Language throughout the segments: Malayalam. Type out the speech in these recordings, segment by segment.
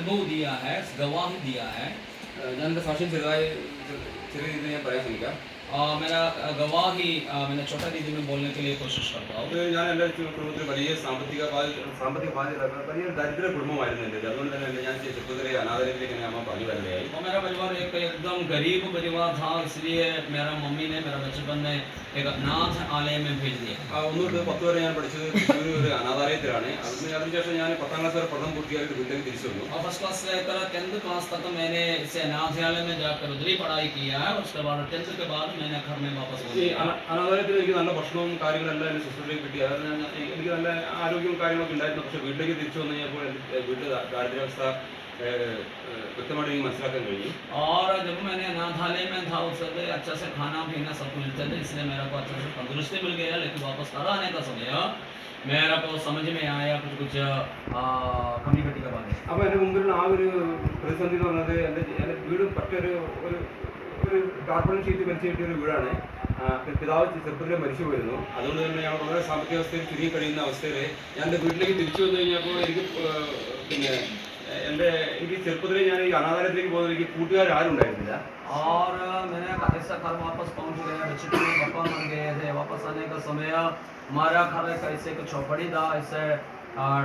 अनुभव दिया है, गवाही दिया है। ഞാൻ എൻ്റെ സാക്ഷ്യം ചെറിയ രീതിയിൽ ഞാൻ പറയാൻ ശ്രമിക്കാം. मेरा गवाही मैंने छोटा दीदी में बोलने के लिए कोशिश करता हूँ. ഞാൻ എൻ്റെ കുടുംബത്തിൽ വലിയ സാമ്പത്തിക ബാധ്യത വലിയ ദരിദ്ര കുടുംബമായിരുന്നു എൻ്റെ. അതുകൊണ്ട് തന്നെ ഞാൻ ചെറുപ്പത്തിലെ അനാഥാലയത്തിലേക്ക് അമ്മ പറഞ്ഞു വരികയായി. और मेरा परिवार एक एकदम गरीब परिवार था, इसलिए मेरा मम्मी ने मेरा बचपन में एक अनाथ आलय में भेज दिया. 1 തൊട്ട് 10 വരെ ഞാൻ പഠിച്ചത് തൃശ്ശൂർ ഒരു അനാഥാലയത്തിലാണ്. അതിനുശേഷം ഞാൻ 10ാം ക്ലാസ് വരെ പഠനം പൂർത്തിയാക്കി വീട്ടിലേക്ക് തിരിച്ചു വന്നു. और फर्स्ट क्लास से लेकर 10th क्लास तक मैंने इसे अनाथालय में जाकर उधर ही पढ़ाई किया है. उसके बाद 10th के बाद मैंने घर में वापस ഈ അനാഥാലയത്തിൽ എനിക്ക് നല്ല ഭക്ഷണവും കാര്യങ്ങളെല്ലാം എൻ്റെ ശുശ്രൂഷയിൽ കിട്ടി. അതായത് എനിക്ക് നല്ല ആരോഗ്യവും കാര്യങ്ങളൊക്കെ ഉണ്ടായിരുന്നു. പക്ഷേ വീട്ടിലേക്ക് തിരിച്ചു വന്നു കഴിഞ്ഞപ്പോൾ വീട്ടിൽ ദാരിദ്ര്യാവസ്ഥ വ്യക്തമായിട്ട് എനിക്ക് മനസ്സിലാക്കാൻ കഴിഞ്ഞു. और जब मैंने अनाथालय में था उस समय अच्छा से खाना पीना सब कुछ मिलते थे, इसलिए मेरे को अच्छा से तंदुरुस्ती मिल गया. लेकिन वापस घर आने का समय मेरे को समझ में आया कुछ कमी घटी का बात है. അപ്പോൾ എൻ്റെ മുമ്പിലുള്ള ആ ഒരു പ്രതിസന്ധി എന്ന് പറഞ്ഞത് എൻ്റെ വീട് പറ്റൊരു ഒരു കാർബൺ ഷീറ്റ് വലിച്ചു കിട്ടിയ ഒരു വീടാണ്. പിതാവ് ചെറുപ്പത്തിൽ മരിച്ചു പോയിരുന്നു. അതുകൊണ്ട് തന്നെ ഞാൻ വളരെ സാമ്പത്തിക അവസ്ഥയിൽ ചുരുങ്ങി കഴിയുന്ന അവസ്ഥയിൽ ഞാൻ എൻ്റെ വീട്ടിലേക്ക് തിരിച്ചു വന്നു കഴിഞ്ഞപ്പോൾ എനിക്ക് എനിക്ക് ചെറുപ്പത്തിൽ ഞാൻ ഈ അനാഥാലയത്തിലേക്ക് പോകുന്ന എനിക്ക് കൂട്ടുകാരും ഉണ്ടായിരുന്നില്ല. और मैंने ऐसा घर वापस पहुंच गया. बच्चे पापा मर गए थे. वापस आने का समय हमारा घर ऐसे एक झोपड़ी था, ऐसे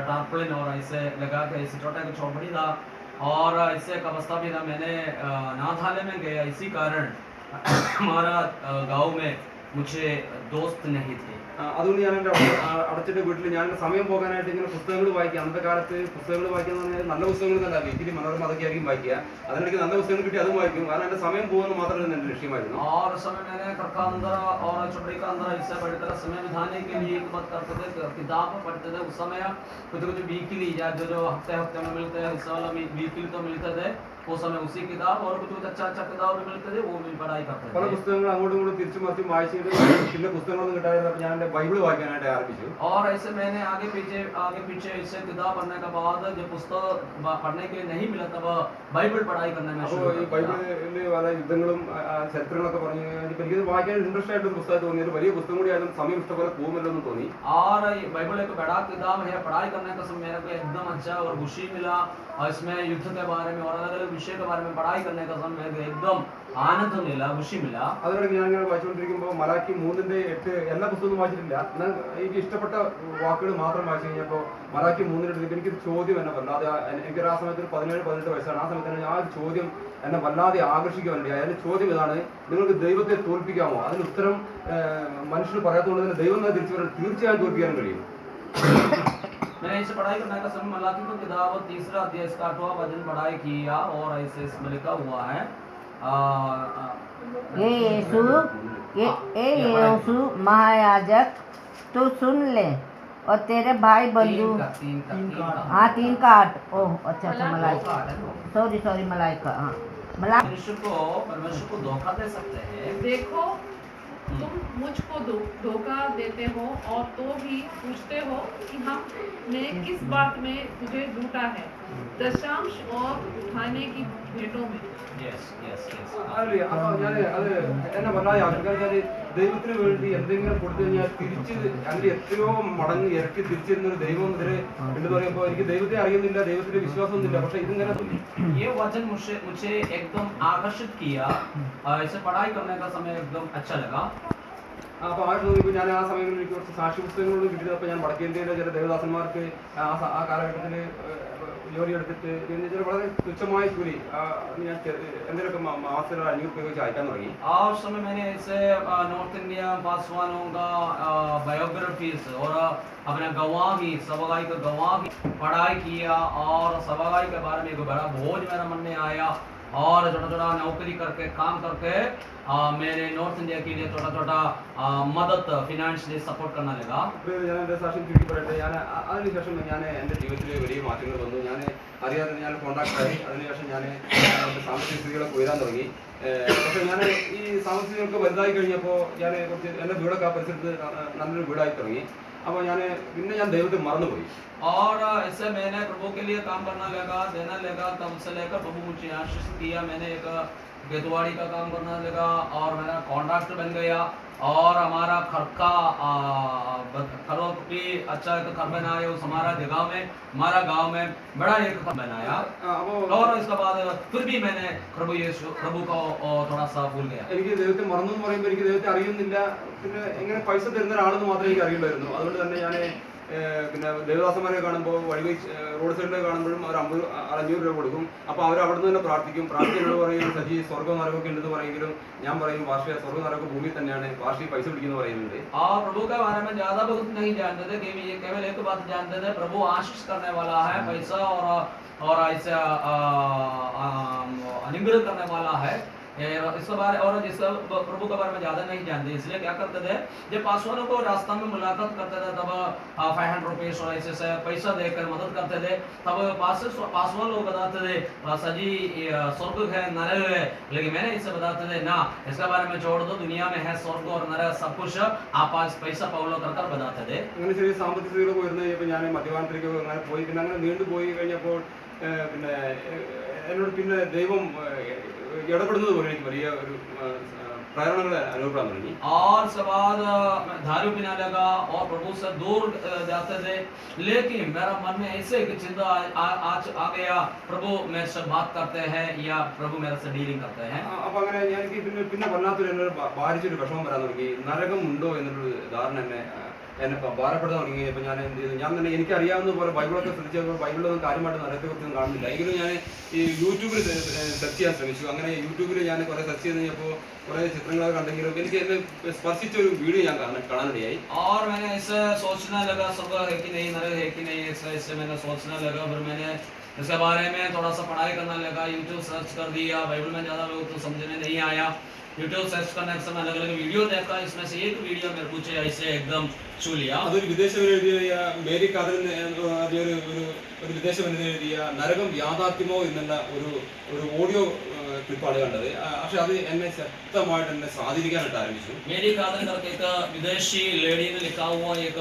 टारपलिन और ऐसे लगा के ऐसे छोटा एक झोपड़ी था. और ऐसे एक अवस्था भी था. मैंने अनाथालय में गया. इसी कारण हमारा गांव में मुझे दोस्त नहीं थे. അതുകൊണ്ട് ഞാൻ എൻ്റെ അടച്ചിട്ട് വീട്ടിൽ ഞാൻ സമയം പോകാനായിട്ട് ഇങ്ങനെ പുസ്തകങ്ങൾ വായിക്കുക. അന്നത്തെ കാലത്ത് പുസ്തകങ്ങൾ വായിക്കുക എന്ന് പറഞ്ഞാൽ നല്ല പുസ്തകങ്ങൾ നല്ല വീട്ടിൽ മനോരമ അതൊക്കെ ആയിരിക്കും വായിക്കുക. അതിനിടയ്ക്ക് നല്ല പുസ്തകങ്ങൾ കിട്ടി അതും വായിക്കും. കാരണം എൻ്റെ സമയം പോകുന്നത് മാത്രമേ എൻ്റെ ലക്ഷ്യമായിരുന്നു. और समय मैंने घर का अंदर और झोपड़ी का अंदर ऐसे बैठकर समय बिताने के लिए एक बात करते थे, किताब पढ़ते थे. उस समय कुछ वीकली या जो हफ्ते में मिलते हैं, इस वाला वीकली तो मिलते थे. वो समय उसी किताब और कुछ अच्छा किताब भी मिलते थे, वो भी पढ़ाई करते थे. പല പുസ്തകങ്ങൾ അങ്ങോട്ടും ഇങ്ങോട്ടും തിരിച്ചും മറിച്ചും വായിച്ചിട്ട് പിന്നെ പുസ്തകങ്ങളൊന്നും കിട്ടാതെ ഞാൻ എൻ്റെ ബൈബിൾ വായിക്കാനായിട്ട് ആരംഭിച്ചു. और ऐसे मैंने आगे पीछे ऐसे किताब पढ़ने के बाद जब पुस्तक पढ़ने के लिए नहीं मिला तब बाइबल पढ़ाई करने में शुरू ഈ ബൈബിളിൽ പല യുദ്ധങ്ങളും ചരിത്രങ്ങളൊക്കെ പറഞ്ഞു കഴിഞ്ഞപ്പോൾ എനിക്കത് വായിക്കാൻ ഇൻട്രസ്റ്റ് ആയിട്ടൊരു പുസ്തകം തോന്നി. ഒരു വലിയ പുസ്തകം കൂടി ആയതും സമയം ഇഷ്ടപോലെ പോകുമല്ലോ എന്ന് തോന്നി. और बाइबल एक बड़ा किताब है. पढ़ाई करने का समय मेरे को एकदम अच्छा और खुशी मिला. और इसमें युद्ध के बारे में और अलग अलग विषय के बारे में पढ़ाई करने का समय मेरे को एकदम आनंद मिला, खुशी मिला. അതിനിടയ്ക്ക് ഞാൻ ഇങ്ങനെ വായിച്ചുകൊണ്ടിരിക്കുമ്പോൾ മലാക്കി 3:8 എല്ലാ പുസ്തകവും വായിച്ചിട്ടില്ല. എന്നാൽ എനിക്ക് ഇഷ്ടപ്പെട്ട വാക്കുകൾ മാത്രം വായിച്ചു കഴിഞ്ഞപ്പോൾ മലാക്കി 3:8 എനിക്കൊരു ചോദ്യം എന്നെ വല്ലാതെ എനിക്ക് ആ സമയത്ത് 17-18 വയസ്സാണ്. ആ സമയത്ത് തന്നെ ആ ഒരു ചോദ്യം എന്നെ വല്ലാതെ ആകർഷിക്കാൻ വേണ്ടി. അതിൻ്റെ ചോദ്യം ഇതാണ്: നിങ്ങൾക്ക് ദൈവത്തെ തോൽപ്പിക്കാമോ? അതിന് ഉത്തരം മനുഷ്യന് പറയാത്തതുകൊണ്ട് തന്നെ ദൈവം തിരിച്ചു പറയാൻ തീർച്ചയായും തോൽപ്പിക്കാൻ കഴിയും. मैंने इसे पढ़ाई करने का समय मलाकी की किताब 3रा अध्याय इसका 8वां वचन पढ़ाई किया और ऐसे इसमें लिखा हुआ है ये यीशु महायाजक तू सुन ले और तेरे भाई बंधु. 3 का 8. ओह अच्छा मलाइका. सॉरी मलाइका. हाँ परमेश्वर को धोखा दे सकते हैं. देखो तुम मुझको धोखा देते हो और तो भी पूछते हो कि हमने किस बात में तुझे झूठा है, दशांश और उठाने की भेंटों में. അപ്പോൾ ഞാൻ അത് എന്നെ വല്ലാതെ ആഗ്രഹിക്കാൻ ദൈവത്തിന് വേണ്ടി എന്തെങ്കിലും കൊടുത്തു കഴിഞ്ഞാൽ തിരിച്ച് അതിന്റെ എത്രയോ മടങ്ങ് ഇരട്ടി തിരിച്ചിരുന്നൊരു ദൈവം ഇതിന് എന്ന് പറയുമ്പോൾ എനിക്ക് ദൈവത്തെ അറിയുന്നില്ല, ദൈവത്തിന്റെ വിശ്വാസമൊന്നുമില്ല. പക്ഷെ ഇതിങ്ങനെ ये वचन मुझे एकदम आकर्षित किया. इसे पढ़ाई करने का समय एकदम अच्छा लगा. അപ്പോൾ ആ തോന്നിയപ്പോൾ ഞാൻ ആ സമയങ്ങളിൽ എനിക്ക് കുറച്ച് സാക്ഷി പുസ്തകങ്ങളോട് കിട്ടിയത്. അപ്പോൾ ഞാൻ വടക്കേ ഇന്ത്യയിലെ ചില ദേവദാസന്മാർക്ക് ആ കാലഘട്ടത്തിൽ ജോലി എടുത്തിട്ട് ചില വളരെ തുച്ഛമായ കൂലി ഞാൻ എന്തെങ്കിലുമൊക്കെ മാസത്തിൽ 500 രൂപ വെച്ച് അയക്കാൻ തുടങ്ങി. और समय मैंने ऐसे नॉर्थ इंडिया पासवानों का बायोग्राफीज और अपने गवाही सभागाई का गवाही पढ़ाई किया. और सभागाई के बारे में एक बड़ा बोझ मेरा मन में आया. और छोटा नौकरी करके काम करके मेरे नॉर्थ इंडिया के लिए छोटा मदद ഫിനാൻഷ്യലി സപ്പോർട്ട് करने लगा. ഞാൻ എൻ്റെ സാക്ഷ്യം ചുരുക്കി പറയട്ടെ. ഞാൻ അതിനുശേഷം ഞാൻ എൻ്റെ ജീവിതത്തിൽ വലിയ മാറ്റങ്ങൾ വന്നു. ഞാൻ അറിയാതെ ഞാൻ കോൺടാക്റ്റായി. അതിനുശേഷം ഞാൻ സാമ്പത്തിക സ്ഥിതികളൊക്കെ ഉയരാൻ തുടങ്ങി. പക്ഷേ ഞാൻ ഈ സാമ്പത്തികങ്ങൾക്ക് വലുതായി കഴിഞ്ഞപ്പോൾ ഞാൻ കുറച്ച് എൻ്റെ വീടൊക്കെ ആ പരിസരത്ത് നല്ലൊരു വീടായി തുടങ്ങി. അപ്പോൾ പിന്നെ ഞാൻ ദൈവത്തെ മറന്നുപോയി. और ऐसे मैंने प्रभु के लिए काम करना लगा, देना लगा. तब से लेकर प्रभु मुझे आशीष दिया. मैंने एक खेतवाड़ी का काम करना लगा और मेरा कॉन्ट्रैक्ट बन गया. और हमारा घर का घरों भी अच्छा एक घर बनाया उस हमारा जगह में हमारा गांव में बड़ा एक घर बनाया അപ്പോൾ और इसके बाद फिर भी मैंने प्रभु को थोड़ा सा भूल गया എനിക്ക് ദൈവത്തെ മറന്നു എന്ന് പറയുമ്പോൾ എനിക്ക് ദൈവത്തെ അറിയുന്നില്ല. പിന്നെ എങ്ങനെ പൈസ തരുന്ന ഒരാളെന്ന് മാത്രമേ എനിക്ക് അറിയുള്ളായിരുന്നു. അതുകൊണ്ട് തന്നെ ഞാൻ പിന്നെ ദേവദാസന്മാരെ കാണുമ്പോൾ വഴി റോഡ് സൈഡിൽ കാണുമ്പോഴും അവർ 500 രൂപ കൊടുക്കും. അപ്പോൾ അവർ അവിടെ നിന്ന് തന്നെ പ്രാർത്ഥിക്കും. പ്രാർത്ഥിക്കുന്നോട് പറയും സജി സ്വർഗ്ഗം നരകമൊക്കെ ഉണ്ടെന്ന് പറയെങ്കിലും ഞാൻ പറയും ഭാഷ സ്വർഗ്ഗ നരകം ഭൂമി തന്നെയാണ്, ഭാഷ പൈസ പിടിക്കുന്നു പറയുന്നുണ്ട്. और प्रभु के बारे में ज्यादा बहुत नहीं जानते थे, केवल एक बात जानते थे, प्रभु आशीष करने वाला है, पैसा और ऐसा अनुग्रह करने वाला है. इसके बारे और जिसका प्रभु के बारे में ज्यादा नहीं जानते, इसलिए क्या करते थे जब पासवानों को रास्ता में मुलाकात करते थे तब 500 रुपीज और ऐसे से पैसा देकर मदद करते थे. तब पासवान लोग बताते थे सजी स्वर्ग है नरक है, लेकिन मैंने इससे बताते थे ना, इसके बारे में छोड़ दो, दुनिया में है स्वर्ग और नरक सब कुछ, आप पैसा पौलो कर बताते थे. അങ്ങനെ ചെറിയ സാമ്പത്തിക സ്ഥിതികളൊക്കെ വരുന്ന കഴിഞ്ഞപ്പോൾ ഞാൻ മദ്യപാനത്തിലേക്ക് അങ്ങനെ പോയി. പിന്നെ അങ്ങനെ നീണ്ടുപോയി കഴിഞ്ഞപ്പോൾ പിന്നെ എന്നോട് പിന്നെ ദൈവം ഇടപെടുന്നത് പോലെ എനിക്ക് വലിയ ഒരു പ്രേരണകളെ അനുഭവപ്പെടാൻ തുടങ്ങി. और उसके बाद दारू पीने लगा और प्रभु से दूर जाते थे, लेकिन मेरा मन में ऐसे एक चिंता आ गया, प्रभु मेरे से बात करते हैं या प्रभु मेरे से डीलिंग करते हैं. അപ്പൊ അങ്ങനെ എനിക്ക് പിന്നെ വല്ലാത്തൊരു എന്നോട് ഭാരിച്ചൊരു വിഷമം വരാൻ തുടങ്ങി. നരകം ഉണ്ടോ എന്നൊരു ധാരണ എന്നെ ഭാരപ്പെടാൻ തുടങ്ങി. അപ്പൊ ഞാൻ എന്ത് ചെയ്തു, ഞാൻ തന്നെ എനിക്ക് അറിയാവുന്ന പോലെ ബൈബിളൊക്കെ ശ്രദ്ധിച്ചപ്പോൾ ബൈബിളിലൊന്നും കാര്യമായിട്ട് നരകത്തെക്കുറിച്ചൊന്നും കാണുന്നില്ല. എങ്കിലും ഞാൻ ഈ യൂട്യൂബിൽ സെർച്ച് ചെയ്യാൻ ശ്രമിച്ചു. അങ്ങനെ യൂട്യൂബിൽ ഞാൻ കുറെ സെർച്ച് ചെയ്ത് കഴിഞ്ഞപ്പോൾ കുറെ ചിത്രങ്ങളൊക്കെ കണ്ടെങ്കിലും എനിക്ക് എന്നെ സ്പർശിച്ച ഒരു വീഡിയോ ഞാൻ കാണാനിടയായി. और मैंने ऐसे सोचने लगा स्वर्ग है कि नहीं, नरक है कि नहीं, ऐसे मैंने सोचने लगा. फिर मैंने इसके बारे में थोड़ा सा पढ़ाई करने लगा, यूट्यूब सर्च कर दिया. बाइबल में ज़्यादा लोग तो समझ में नहीं आया. यूट्यूब सर्च करने के समय अलग अलग वीडियो देखा, इसमें से एक वीडियो मेरे पूछे ऐसे एकदम छू लिया. അതൊരു വിദേശം എഴുതിയ മേരി കാതറിൻ ഒരു വിദേശം എഴുതിയ നരകം യാഥാർത്ഥ്യമോ എന്നുള്ള ഒരു ഓഡിയോ ക്ലിപ്പാണ് കണ്ടത്. പക്ഷെ അത് എന്നെ ശക്തമായിട്ട് എന്നെ സ്വാധീനിക്കാനായിട്ട് ആരംഭിച്ചു. मेरी कादर करके एक विदेशी लेडी ने लिखा हुआ एक